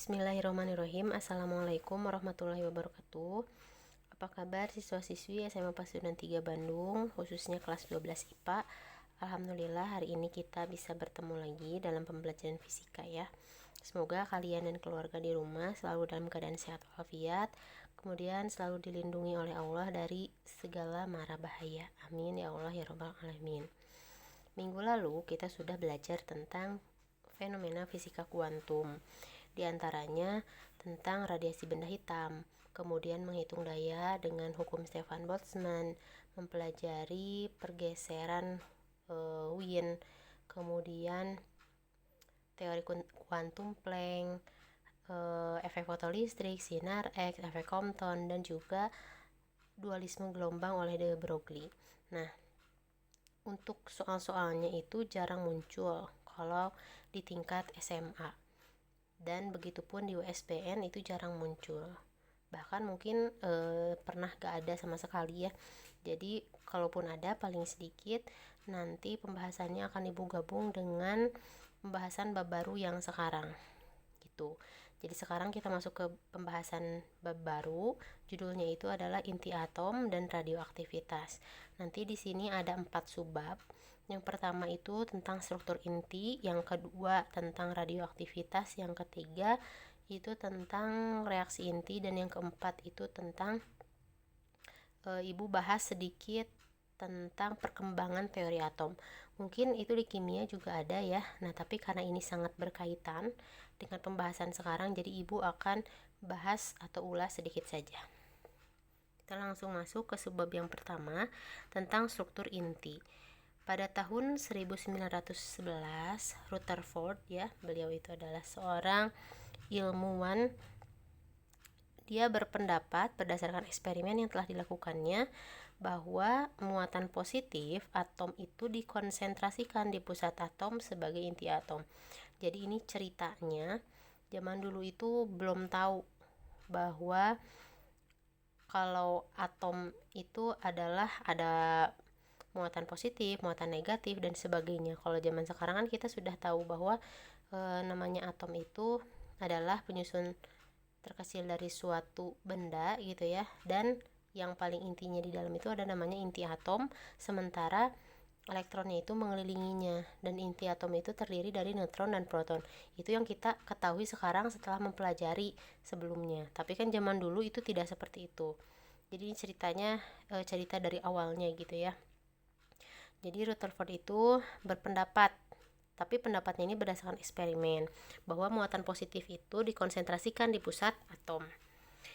Bismillahirrahmanirrahim. Assalamualaikum warahmatullahi wabarakatuh. Apa kabar siswa-siswi SMA Pasundan 3 Bandung, khususnya kelas 12 IPA? Alhamdulillah hari ini kita bisa bertemu lagi dalam pembelajaran fisika ya. Semoga kalian dan keluarga di rumah selalu dalam keadaan sehat walafiat, kemudian selalu dilindungi oleh Allah dari segala mara bahaya. Amin ya Allah ya Rabbal Alamin. Minggu lalu kita sudah belajar tentang fenomena fisika kuantum. Di antaranya tentang radiasi benda hitam, kemudian menghitung daya dengan hukum Stefan Boltzmann, mempelajari pergeseran Wien, kemudian teori kuantum Planck, efek fotolistrik, sinar X, efek Compton, dan juga dualisme gelombang oleh de Broglie. Nah, untuk soal-soalnya itu jarang muncul kalau di tingkat SMA. Dan begitupun di USBN itu jarang muncul, bahkan mungkin pernah gak ada sama sekali ya. Jadi kalaupun ada paling sedikit, nanti pembahasannya akan gabung dengan pembahasan bab baru yang sekarang gitu. Jadi sekarang kita masuk ke pembahasan bab baru, judulnya itu adalah inti atom dan radioaktivitas. Nanti di sini ada 4 subbab. Yang pertama itu tentang struktur inti, yang kedua tentang radioaktivitas, yang ketiga itu tentang reaksi inti, dan yang keempat itu tentang Ibu bahas sedikit tentang perkembangan teori atom. Mungkin itu di kimia juga ada ya. Nah, tapi karena ini sangat berkaitan dengan pembahasan sekarang, jadi Ibu akan bahas atau ulas sedikit saja. Kita langsung masuk ke subbab yang pertama tentang struktur inti. Pada tahun 1911, Rutherford ya, beliau itu adalah seorang ilmuwan. Dia berpendapat berdasarkan eksperimen yang telah dilakukannya bahwa muatan positif atom itu dikonsentrasikan di pusat atom sebagai inti atom. Jadi ini ceritanya, zaman dulu itu belum tahu bahwa kalau atom itu adalah ada muatan positif, muatan negatif, dan sebagainya. Kalau zaman sekarang kan kita sudah tahu bahwa namanya atom itu adalah penyusun terkecil dari suatu benda gitu ya, dan yang paling intinya di dalam itu ada namanya inti atom, sementara elektronnya itu mengelilinginya, dan inti atom itu terdiri dari neutron dan proton. Itu yang kita ketahui sekarang setelah mempelajari sebelumnya, tapi kan zaman dulu itu tidak seperti itu. Jadi ceritanya cerita dari awalnya gitu ya. Jadi Rutherford itu berpendapat, tapi pendapatnya ini berdasarkan eksperimen, bahwa muatan positif itu dikonsentrasikan di pusat atom.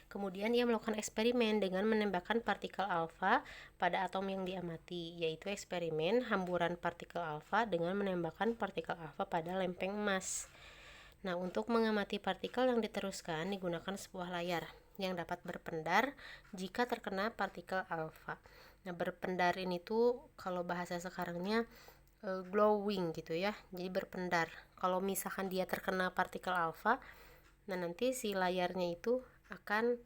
Kemudian ia melakukan eksperimen dengan menembakkan partikel alfa pada atom yang diamati, yaitu eksperimen hamburan partikel alfa dengan menembakkan partikel alfa pada lempeng emas. Nah, untuk mengamati partikel yang diteruskan digunakan sebuah layar yang dapat berpendar jika terkena partikel alfa. Nah, berpendar ini tuh kalau bahasa sekarangnya glowing gitu ya, jadi berpendar. Kalau misalkan dia terkena partikel alfa, nah nanti si layarnya itu akan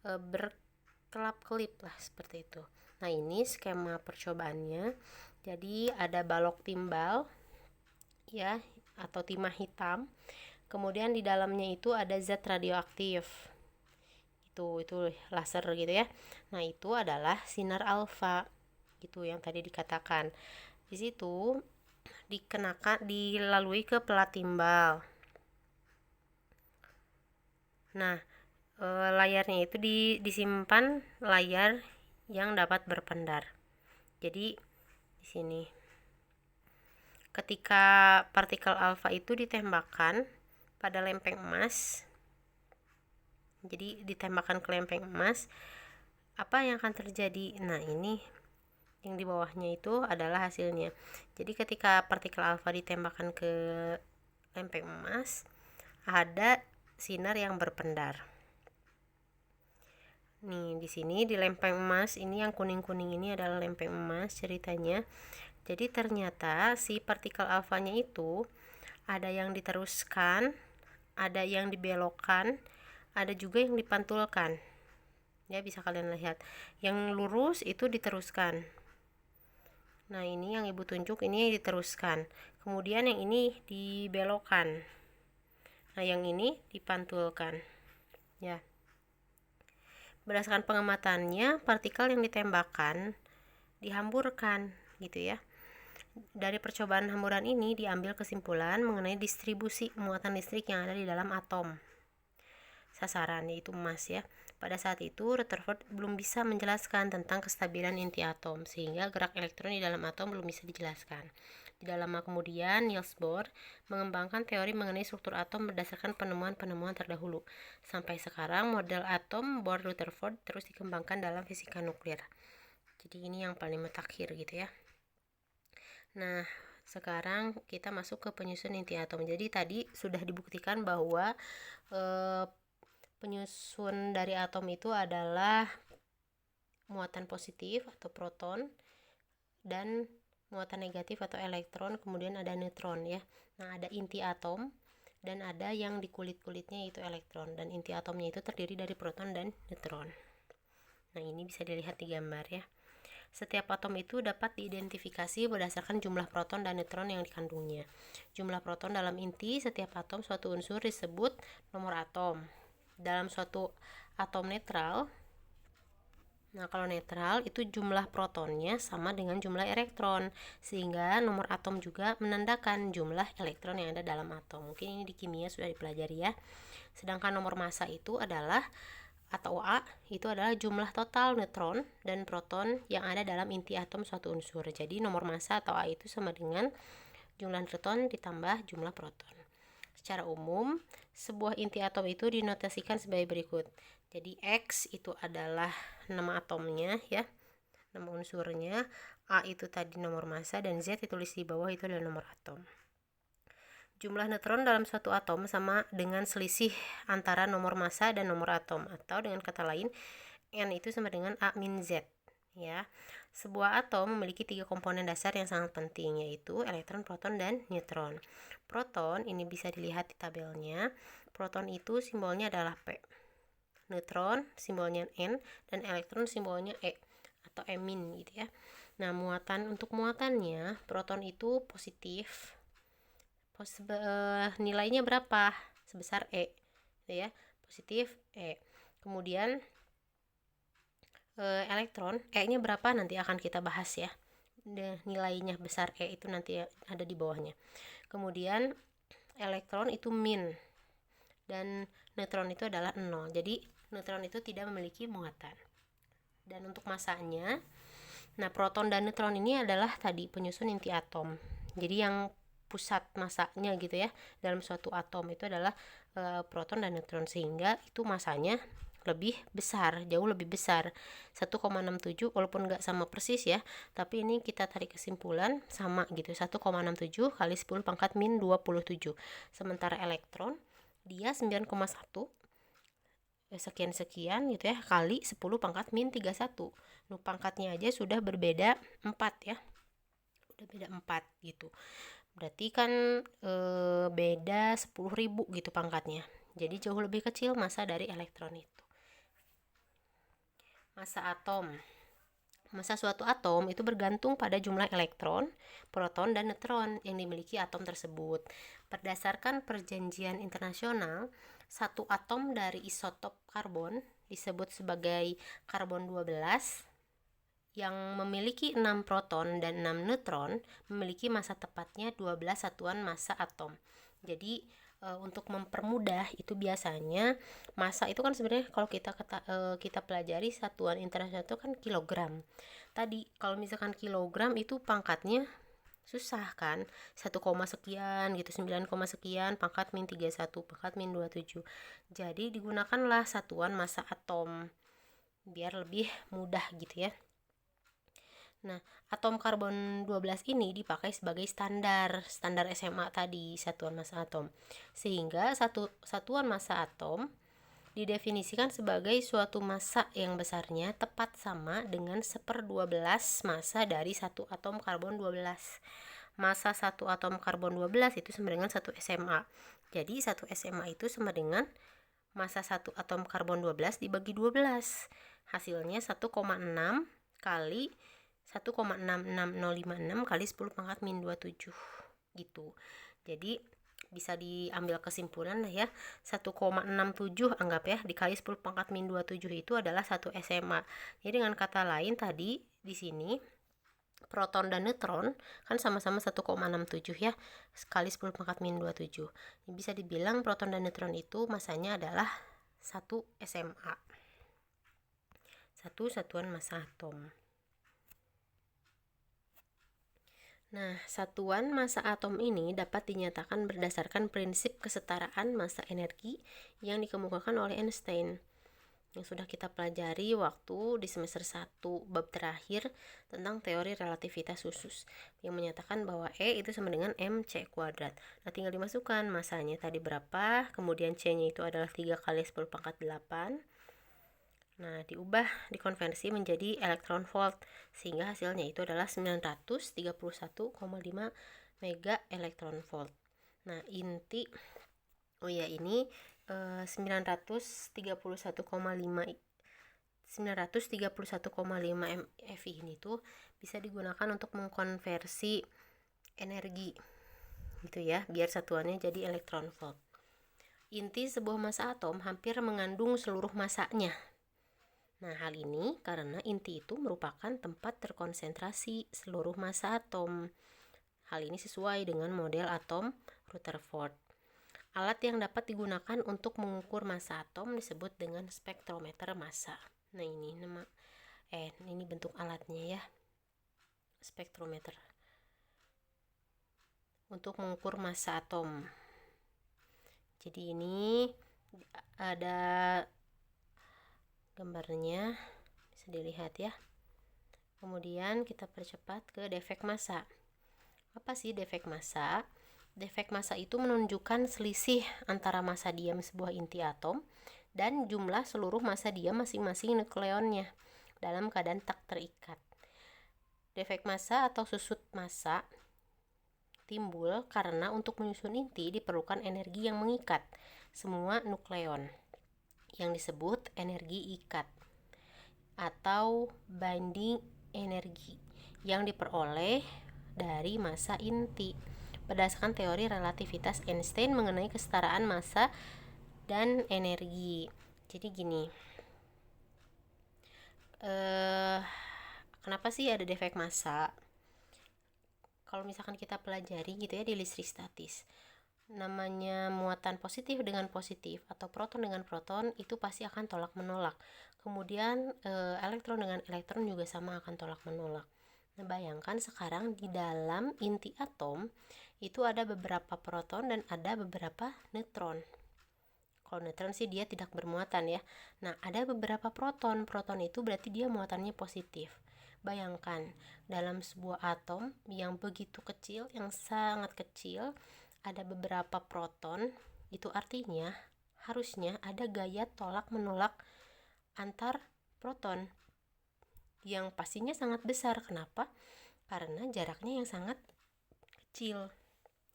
berkelap-kelip lah seperti itu. Nah, ini skema percobaannya. Jadi ada balok timbal ya, atau timah hitam. Kemudian di dalamnya itu ada zat radioaktif. Itu laser gitu ya. Nah, itu adalah sinar alfa. Gitu yang tadi dikatakan. Di situ dilalui ke pelat timbal. Nah, layarnya itu disimpan layar yang dapat berpendar. Jadi di sini ketika partikel alfa itu ditembakkan pada lempeng emas, jadi ditembakkan ke lempeng emas, apa yang akan terjadi? Nah, ini yang di bawahnya itu adalah hasilnya. Jadi ketika partikel alfa ditembakkan ke lempeng emas, ada sinar yang berpendar. Nih, di sini di lempeng emas ini yang kuning-kuning ini adalah lempeng emas ceritanya. Jadi ternyata si partikel alfanya itu ada yang diteruskan, ada yang dibelokkan, ada juga yang dipantulkan. Ya, bisa kalian lihat. Yang lurus itu diteruskan. Nah, ini yang Ibu tunjuk ini diteruskan. Kemudian yang ini dibelokkan. Nah, yang ini dipantulkan ya. Berdasarkan pengamatannya, partikel yang ditembakkan dihamburkan gitu ya. Dari percobaan hamburan ini diambil kesimpulan mengenai distribusi muatan listrik yang ada di dalam atom sasaran, yaitu emas ya. Pada saat itu Rutherford belum bisa menjelaskan tentang kestabilan inti atom, sehingga gerak elektron di dalam atom belum bisa dijelaskan. Tidak lama kemudian Niels Bohr mengembangkan teori mengenai struktur atom berdasarkan penemuan-penemuan terdahulu. Sampai sekarang model atom Bohr-Rutherford terus dikembangkan dalam fisika nuklir. Jadi ini yang paling mutakhir gitu ya. Nah, sekarang kita masuk ke penyusun inti atom. Jadi tadi sudah dibuktikan bahwa penyusun dari atom itu adalah muatan positif atau proton dan muatan negatif atau elektron, kemudian ada neutron ya. Nah, ada inti atom dan ada yang di kulit-kulitnya yaitu elektron, dan inti atomnya itu terdiri dari proton dan neutron. Nah, ini bisa dilihat di gambar ya. Setiap atom itu dapat diidentifikasi berdasarkan jumlah proton dan neutron yang dikandungnya. Jumlah proton dalam inti setiap atom suatu unsur disebut nomor atom. Dalam suatu atom netral, nah kalau netral itu jumlah protonnya sama dengan jumlah elektron, sehingga nomor atom juga menandakan jumlah elektron yang ada dalam atom. Mungkin ini di kimia sudah dipelajari ya. Sedangkan nomor massa itu adalah, atau A, itu adalah jumlah total neutron dan proton yang ada dalam inti atom suatu unsur. Jadi nomor massa atau A itu sama dengan jumlah neutron ditambah jumlah proton. Secara umum, sebuah inti atom itu dinotasikan sebagai berikut. Jadi X itu adalah nama atomnya ya, nama unsurnya, A itu tadi nomor massa, dan Z ditulis di bawah itu adalah nomor atom. Jumlah neutron dalam suatu atom sama dengan selisih antara nomor massa dan nomor atom, atau dengan kata lain N itu sama dengan A min Z ya. Sebuah atom memiliki 3 komponen dasar yang sangat penting, yaitu elektron, proton, dan neutron. Proton ini bisa dilihat di tabelnya. Proton itu simbolnya adalah P. Neutron simbolnya N, dan elektron simbolnya E atau E min gitu ya. Nah, untuk muatannya proton itu positif. Nilainya berapa? Sebesar E gitu ya. Positif E. Kemudian elektron E-nya berapa nanti akan kita bahas ya. Nilainya besar E itu nanti ada di bawahnya. Kemudian elektron itu min dan neutron itu adalah 0. Jadi neutron itu tidak memiliki muatan. Dan untuk masanya, nah proton dan neutron ini adalah tadi penyusun inti atom. Jadi yang pusat masanya gitu ya dalam suatu atom itu adalah proton dan neutron, sehingga itu masanya lebih besar, jauh lebih besar, 1,67, walaupun nggak sama persis ya, tapi ini kita tarik kesimpulan sama gitu, 1,67 kali 10 pangkat min 27. Sementara elektron dia 9,1 sekian-sekian gitu ya, kali 10 pangkat min 31. Pangkatnya aja sudah berbeda 4 ya, udah beda 4 gitu. Berarti kan beda 10.000 gitu pangkatnya. Jadi jauh lebih kecil massa dari elektron itu. Massa atom. Massa suatu atom itu bergantung pada jumlah elektron, proton, dan neutron yang dimiliki atom tersebut. Berdasarkan perjanjian internasional, satu atom dari isotop karbon disebut sebagai karbon 12 yang memiliki 6 proton dan 6 neutron memiliki massa tepatnya 12 satuan massa atom. Jadi untuk mempermudah itu biasanya massa itu kan sebenarnya kalau kita pelajari satuan internasional itu kan kilogram. Tadi kalau misalkan kilogram itu pangkatnya susah kan, 1, sekian gitu, 9, sekian pangkat min 31 pangkat min 27. Jadi digunakanlah satuan massa atom biar lebih mudah gitu ya. Nah, atom karbon 12 ini dipakai sebagai standar SMA tadi, satuan massa atom. Sehingga satuan massa atom didefinisikan sebagai suatu massa yang besarnya tepat sama dengan 1/12 massa dari satu atom karbon 12. Massa satu atom karbon 12 itu sama dengan 1 SMA. Jadi 1 SMA itu sama dengan massa satu atom karbon 12 dibagi 12. Hasilnya 1,6 kali 1,66056 kali 10 pangkat min 27 gitu. Jadi bisa diambil kesimpulan lah ya, 1,67 anggap ya, dikali 10 pangkat min 27 itu adalah 1 SMA. Jadi dengan kata lain tadi di sini proton dan neutron kan sama-sama 1,67 ya, sekali 10 pangkat min 27. Bisa dibilang proton dan neutron itu masanya adalah 1 SMA, 1 satuan massa atom. Nah, satuan massa atom ini dapat dinyatakan berdasarkan prinsip kesetaraan massa energi yang dikemukakan oleh Einstein, yang sudah kita pelajari waktu di semester 1 bab terakhir tentang teori relativitas khusus, yang menyatakan bahwa E itu sama dengan mc kuadrat. Nah, tinggal dimasukkan masanya tadi berapa, kemudian C nya itu adalah 3 kali 10 pangkat 8. Nah, dikonversi menjadi elektron volt, sehingga hasilnya itu adalah 931,5 mega elektron volt. Nah, inti ini 931,5 MeV ini tuh bisa digunakan untuk mengkonversi energi gitu ya, biar satuannya jadi elektron volt. Inti sebuah massa atom hampir mengandung seluruh massanya. Nah, hal ini karena inti itu merupakan tempat terkonsentrasi seluruh massa atom. Hal ini sesuai dengan model atom Rutherford. Alat yang dapat digunakan untuk mengukur massa atom disebut dengan spektrometer massa. Nah, ini bentuk alatnya ya. Spektrometer. Untuk mengukur massa atom. Jadi ini ada gambarnya, bisa dilihat ya. Kemudian kita percepat ke defek massa. Apa sih defek massa? Defek massa itu menunjukkan selisih antara massa diam sebuah inti atom dan jumlah seluruh massa diam masing-masing nukleonnya dalam keadaan tak terikat. Defek massa atau susut massa timbul karena untuk menyusun inti diperlukan energi yang mengikat semua nukleon, yang disebut energi ikat atau binding energi, yang diperoleh dari massa inti berdasarkan teori relativitas Einstein mengenai kesetaraan massa dan energi. Jadi gini, kenapa sih ada defek massa? Kalau misalkan kita pelajari gitu ya di listrik statis, namanya muatan positif dengan positif atau proton dengan proton itu pasti akan tolak menolak. Kemudian elektron dengan elektron juga sama akan tolak menolak. Nah, bayangkan sekarang di dalam inti atom itu ada beberapa proton dan ada beberapa neutron. Kalau neutron sih dia tidak bermuatan ya. Nah, ada beberapa proton. Proton itu berarti dia muatannya positif. Bayangkan dalam sebuah atom yang begitu kecil, yang sangat kecil, ada beberapa proton, itu artinya harusnya ada gaya tolak menolak antar proton yang pastinya sangat besar. Kenapa? Karena jaraknya yang sangat kecil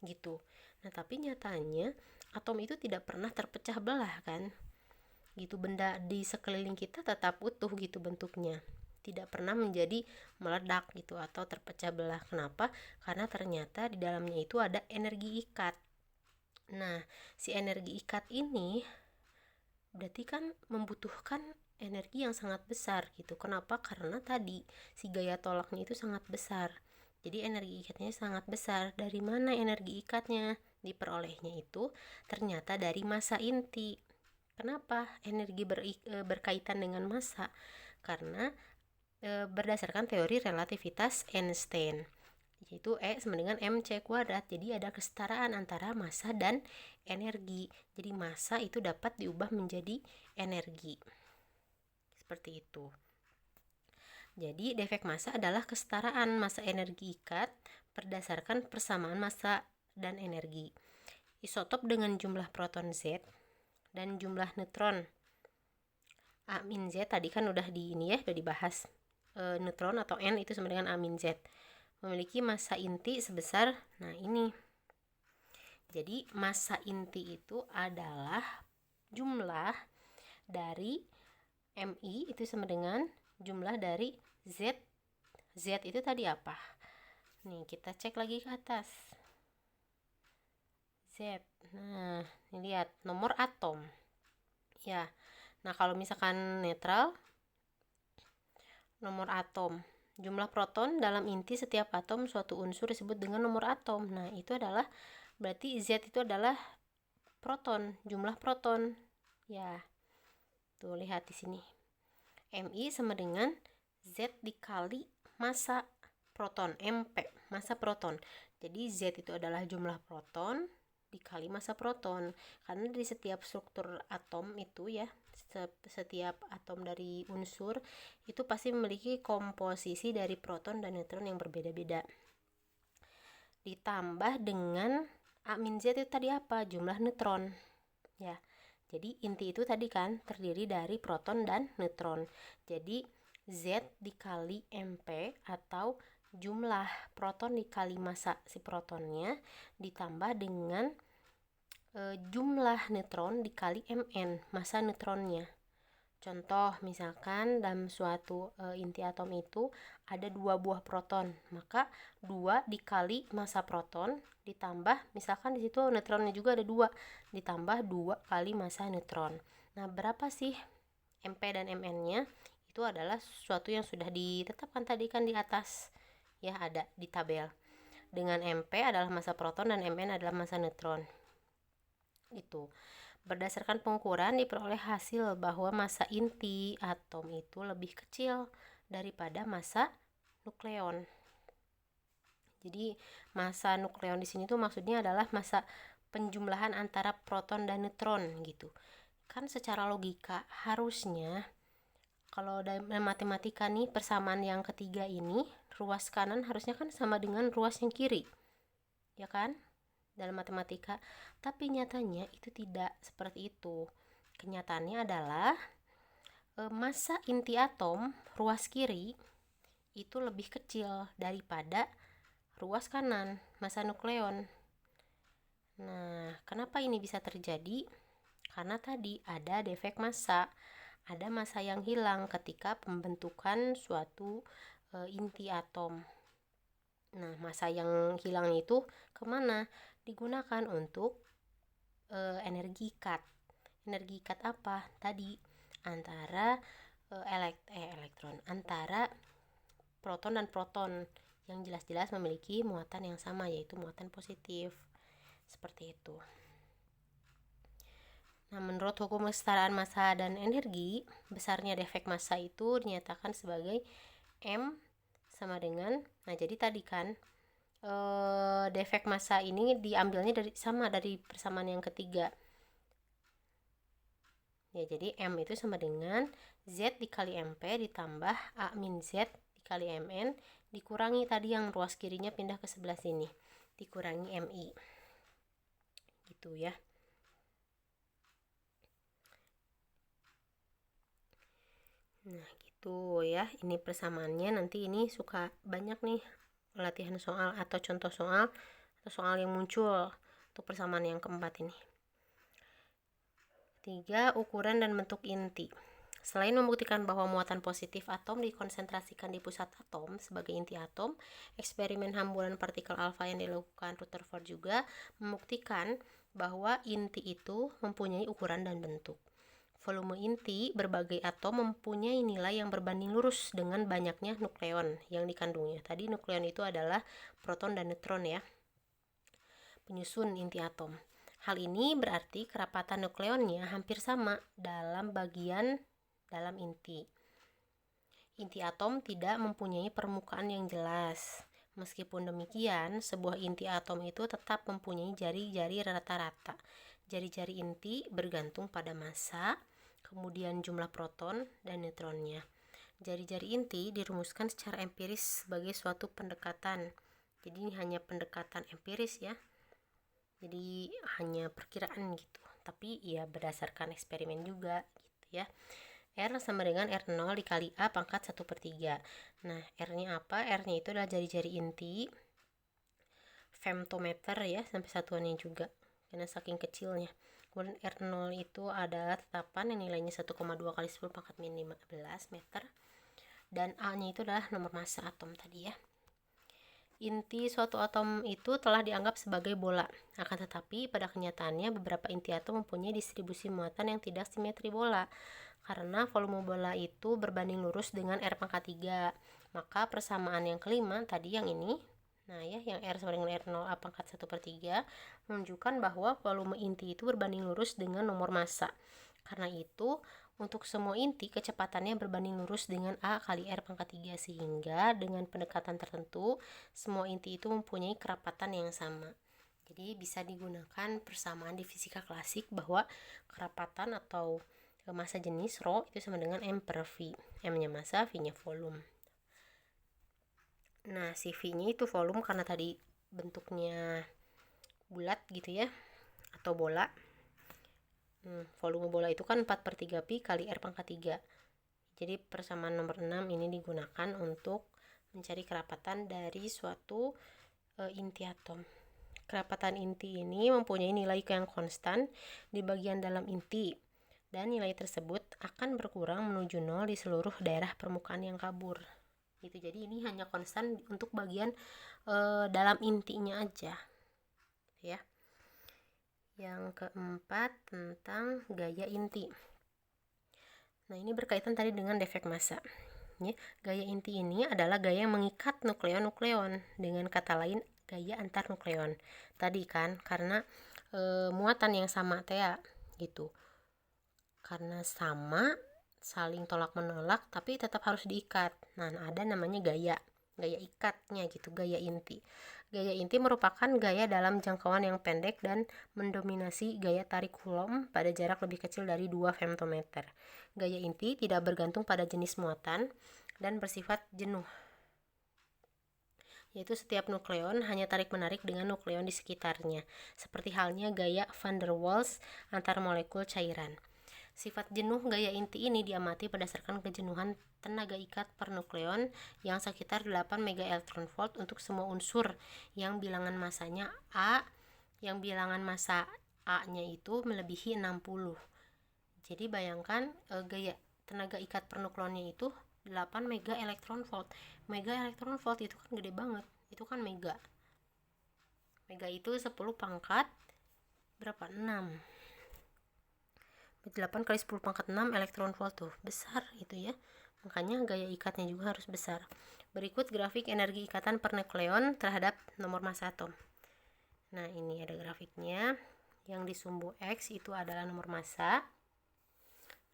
gitu. Nah, tapi nyatanya atom itu tidak pernah terpecah belah kan gitu. Benda di sekeliling kita tetap utuh gitu bentuknya, tidak pernah menjadi meledak gitu atau terpecah belah. Kenapa? Karena ternyata di dalamnya itu ada energi ikat. Nah, si energi ikat ini berarti kan membutuhkan energi yang sangat besar gitu. Kenapa? Karena tadi si gaya tolaknya itu sangat besar. Jadi energi ikatnya sangat besar. Dari mana energi ikatnya? Diperolehnya itu ternyata dari massa inti. Kenapa energi berkaitan dengan massa? Karena berdasarkan teori relativitas Einstein, yaitu E sama dengan mc kuadrat. Jadi ada kesetaraan antara massa dan energi. Jadi massa itu dapat diubah menjadi energi. Seperti itu. Jadi defek massa adalah kesetaraan massa energi ikat berdasarkan persamaan massa dan energi. Isotop dengan jumlah proton Z dan jumlah neutron A min Z tadi kan udah dibahas. Neutron atau N itu sama dengan A min Z, memiliki massa inti sebesar, nah ini. Jadi massa inti itu adalah jumlah dari Mi itu sama dengan jumlah dari Z. Z itu tadi apa? Nih kita cek lagi ke atas. Z Z. Nah, ini lihat nomor atom. Ya. Nah, kalau misalkan netral, nomor atom. Jumlah proton dalam inti setiap atom suatu unsur disebut dengan nomor atom. Nah, itu adalah berarti Z itu adalah proton, jumlah proton. Ya. Tuh, lihat di sini. Mi sama dengan Z dikali massa proton, MP, massa proton. Jadi Z itu adalah jumlah proton dikali massa proton. Karena di setiap struktur atom itu ya, setiap atom dari unsur itu pasti memiliki komposisi dari proton dan neutron yang berbeda-beda. Ditambah dengan A min Z itu tadi apa? Jumlah neutron. Ya. Jadi inti itu tadi kan terdiri dari proton dan neutron. Jadi Z dikali MP atau jumlah proton dikali massa si protonnya ditambah dengan jumlah neutron dikali Mn, massa neutronnya. Contoh, misalkan dalam suatu inti atom itu ada 2 buah proton, maka 2 dikali massa proton ditambah, misalkan di situ neutronnya juga ada 2, ditambah 2 kali massa neutron. Nah, berapa sih MP dan Mn-nya? Itu adalah sesuatu yang sudah ditetapkan tadi kan di atas. Ya, ada di tabel. Dengan MP adalah massa proton dan Mn adalah massa neutron. Itu. Berdasarkan pengukuran diperoleh hasil bahwa massa inti atom itu lebih kecil daripada massa nukleon. Jadi massa nukleon di sini tuh maksudnya adalah massa penjumlahan antara proton dan neutron gitu. Kan secara logika harusnya kalau dalam matematika nih persamaan yang ketiga ini ruas kanan harusnya kan sama dengan ruas yang kiri. Ya kan? Dalam matematika, tapi nyatanya itu tidak seperti itu. Kenyataannya adalah massa inti atom ruas kiri itu lebih kecil daripada ruas kanan massa nukleon. Nah, kenapa ini bisa terjadi? Karena tadi ada defek massa, ada massa yang hilang ketika pembentukan suatu inti atom. Nah, massa yang hilang itu kemana? Digunakan untuk energi cut. Energi cut apa? Tadi antara elektron, antara proton dan proton yang jelas-jelas memiliki muatan yang sama, yaitu muatan positif. Seperti itu. Nah, menurut hukum kesetaraan massa dan energi, besarnya defek massa itu dinyatakan sebagai M sama dengan, nah jadi tadi kan defek massa ini diambilnya dari persamaan yang ketiga. Ya, jadi M itu sama dengan Z dikali MP ditambah A min Z dikali Mn dikurangi tadi yang ruas kirinya pindah ke sebelah sini, dikurangi Mi. Gitu ya. Nah, gitu ya. Ini persamaannya, nanti ini suka banyak nih latihan soal atau contoh soal atau soal yang muncul untuk persamaan yang keempat ini. 3. Ukuran dan bentuk inti. Selain membuktikan bahwa muatan positif atom dikonsentrasikan di pusat atom sebagai inti atom, eksperimen hamburan partikel alfa yang dilakukan Rutherford juga membuktikan bahwa inti itu mempunyai ukuran dan bentuk. Volume inti berbagai atom mempunyai nilai yang berbanding lurus dengan banyaknya nukleon yang dikandungnya. Tadi nukleon itu adalah proton dan neutron ya, penyusun inti atom. Hal ini berarti kerapatan nukleonnya hampir sama dalam inti. Inti atom tidak mempunyai permukaan yang jelas. Meskipun demikian, sebuah inti atom itu tetap mempunyai jari-jari rata-rata. Jari-jari inti bergantung pada massa, kemudian jumlah proton dan neutronnya. Jari-jari inti dirumuskan secara empiris sebagai suatu pendekatan. Jadi ini hanya pendekatan empiris ya. Jadi hanya perkiraan gitu. Tapi ya berdasarkan eksperimen juga gitu ya. R sama dengan R0 dikali A pangkat 1/3. Nah, R-nya apa? R-nya itu adalah jari-jari inti. Femtometer ya, sampai satuannya juga. Karena saking kecilnya. Kemudian R0 itu adalah tetapan yang nilainya 1,2 kali 10 pangkat min 15 meter. Dan A-nya itu adalah nomor massa atom tadi ya. inti suatu atom itu telah dianggap sebagai bola. Akan tetapi pada kenyataannya beberapa inti atom mempunyai distribusi muatan yang tidak simetri bola. Karena volume bola itu berbanding lurus dengan R pangkat 3. Maka persamaan yang kelima tadi yang ini, nah ya, yang R sama dengan R0 A pangkat 1/3 menunjukkan bahwa volume inti itu berbanding lurus dengan nomor massa. Karena itu untuk semua inti kecepatannya berbanding lurus dengan A kali R pangkat 3, sehingga dengan pendekatan tertentu semua inti itu mempunyai kerapatan yang sama. Jadi bisa digunakan persamaan di fisika klasik bahwa kerapatan atau massa jenis ρ itu sama dengan M per V. M-nya massa, V-nya volume. Nah, si V-nya itu volume karena tadi bentuknya bulat gitu ya, atau bola. Volume bola itu kan 4/3 pi kali R pangkat 3. Jadi persamaan nomor 6 ini digunakan untuk mencari kerapatan dari suatu inti atom. Kerapatan inti ini mempunyai nilai yang konstan di bagian dalam inti, dan nilai tersebut akan berkurang menuju 0 di seluruh daerah permukaan yang kabur. Gitu. Jadi ini hanya konstan untuk bagian dalam intinya aja. Ya. Yang keempat tentang gaya inti. Nah, ini berkaitan tadi dengan defek massa. Ya, gaya inti ini adalah gaya yang mengikat nukleon-nukleon, dengan kata lain gaya antar nukleon. Tadi kan karena muatan yang sama ya, gitu. Karena sama, saling tolak menolak, tapi tetap harus diikat. Nah, ada namanya gaya ikatnya gitu, gaya inti. Gaya inti merupakan gaya dalam jangkauan yang pendek dan mendominasi gaya tarik Coulomb pada jarak lebih kecil dari 2 femtometer. Gaya inti tidak bergantung pada jenis muatan dan bersifat jenuh, yaitu setiap nukleon hanya tarik-menarik dengan nukleon di sekitarnya, seperti halnya gaya van der Waals antar molekul cairan. Sifat jenuh gaya inti ini diamati berdasarkan kejenuhan tenaga ikat per nukleon yang sekitar 8 megaelectronvolt untuk semua unsur yang bilangan masanya A, yang bilangan massa A-nya itu melebihi 60. Jadi bayangkan gaya tenaga ikat per nukleonnya itu 8 megaelectronvolt. Megaelectronvolt itu kan gede banget. Itu kan mega. Mega itu 10 pangkat berapa? 6. 8 kali 10 pangkat 6 elektron volt tuh, besar itu ya. Makanya gaya ikatnya juga harus besar. Berikut grafik energi ikatan per nukleon terhadap nomor massa atom. Nah, ini ada grafiknya. Yang di sumbu X itu adalah nomor massa,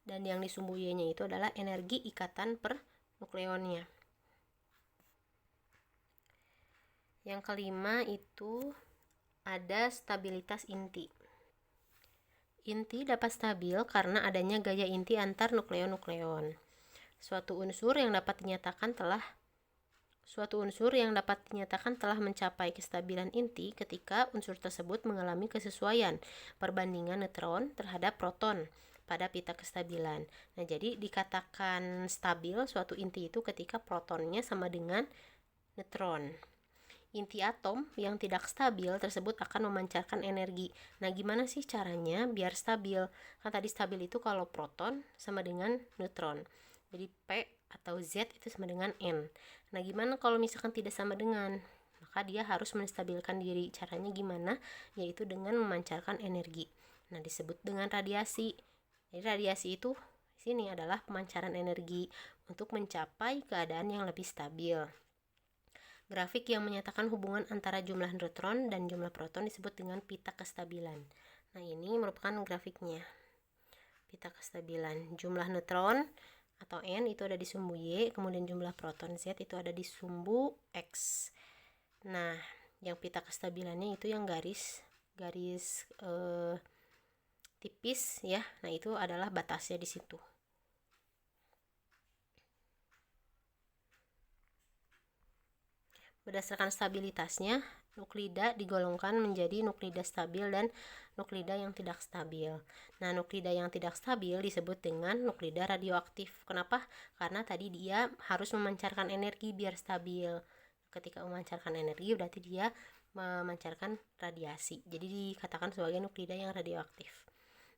dan yang di sumbu Y-nya itu adalah energi ikatan per nukleonnya. Yang kelima itu ada stabilitas inti. Inti dapat stabil karena adanya gaya inti antar nukleon-nukleon. Suatu unsur yang dapat dinyatakan telah mencapai kestabilan inti ketika unsur tersebut mengalami kesesuaian perbandingan neutron terhadap proton pada pita kestabilan. Nah, jadi dikatakan stabil suatu inti itu ketika protonnya sama dengan neutron. Inti atom yang tidak stabil tersebut akan memancarkan energi. Nah, gimana sih caranya biar stabil? Kan tadi stabil itu kalau proton sama dengan neutron. Jadi P atau Z itu sama dengan N. Nah, gimana kalau misalkan tidak sama dengan? Maka dia harus menstabilkan diri. Caranya gimana? Yaitu dengan memancarkan energi. Nah, disebut dengan radiasi. Jadi radiasi itu di sini adalah pemancaran energi untuk mencapai keadaan yang lebih stabil. Grafik yang menyatakan hubungan antara jumlah neutron dan jumlah proton disebut dengan pita kestabilan. Nah, ini merupakan grafiknya. Pita kestabilan. Jumlah neutron atau N itu ada di sumbu Y, kemudian jumlah proton Z itu ada di sumbu X. Nah, yang pita kestabilannya itu yang garis tipis ya. Nah, itu adalah batasnya di situ. Berdasarkan stabilitasnya, nuklida digolongkan menjadi nuklida stabil dan nuklida yang tidak stabil. Nah, nuklida yang tidak stabil disebut dengan nuklida radioaktif. Kenapa? Karena tadi dia harus memancarkan energi biar stabil. Ketika memancarkan energi berarti dia memancarkan radiasi. Jadi dikatakan sebagai nuklida yang radioaktif.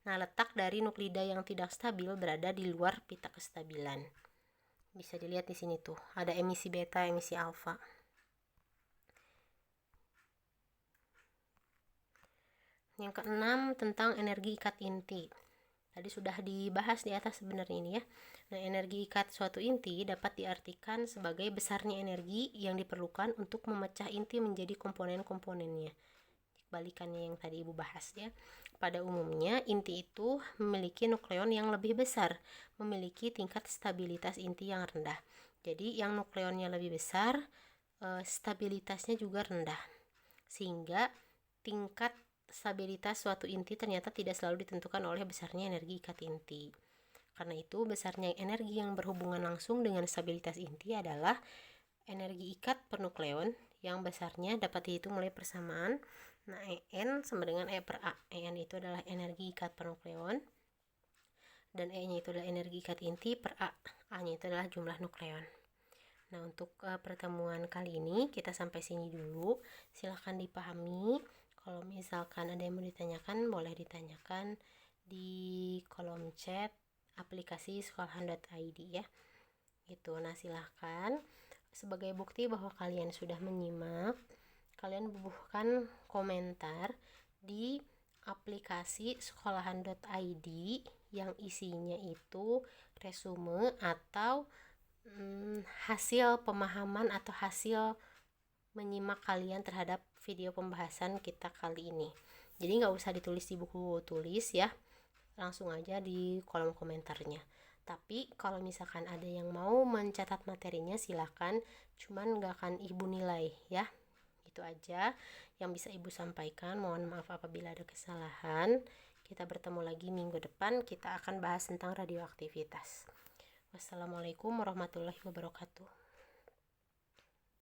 Nah, letak dari nuklida yang tidak stabil berada di luar pita kestabilan. Bisa dilihat di sini tuh, ada emisi beta, emisi alfa. Yang keenam tentang energi ikat inti. Tadi sudah dibahas di atas sebenarnya ini ya. Nah, energi ikat suatu inti dapat diartikan sebagai besarnya energi yang diperlukan untuk memecah inti menjadi komponen-komponennya. Balikannya yang tadi Ibu bahas ya. Pada umumnya, inti itu memiliki nukleon yang lebih besar, memiliki tingkat stabilitas inti yang rendah. Jadi, yang nukleonnya lebih besar, stabilitasnya juga rendah. Sehingga tingkat stabilitas suatu inti ternyata tidak selalu ditentukan oleh besarnya energi ikat inti. Karena itu, besarnya energi yang berhubungan langsung dengan stabilitas inti adalah energi ikat per nukleon yang besarnya dapat dihitung oleh persamaan. Nah, En sama dengan E per A. En itu adalah energi ikat per nukleon, dan E-nya itu adalah energi ikat inti per A. A-nya itu adalah jumlah nukleon. Nah, untuk pertemuan kali ini kita sampai sini dulu. Silahkan dipahami. Kalau misalkan ada yang mau ditanyakan, boleh ditanyakan di kolom chat aplikasi sekolahan.id ya. Gitu. Nah, silahkan. Sebagai bukti bahwa kalian sudah menyimak, kalian bubuhkan komentar di aplikasi sekolahan.id yang isinya itu resume atau hasil pemahaman atau hasil menyimak kalian terhadap video pembahasan kita kali ini. Jadi nggak usah ditulis di buku tulis ya, langsung aja di kolom komentarnya. Tapi kalau misalkan ada yang mau mencatat materinya silakan, cuman nggak akan Ibu nilai ya. Itu aja yang bisa Ibu sampaikan. Mohon maaf apabila ada kesalahan. Kita bertemu lagi minggu depan, kita akan bahas tentang radioaktivitas. Wassalamualaikum warahmatullahi wabarakatuh.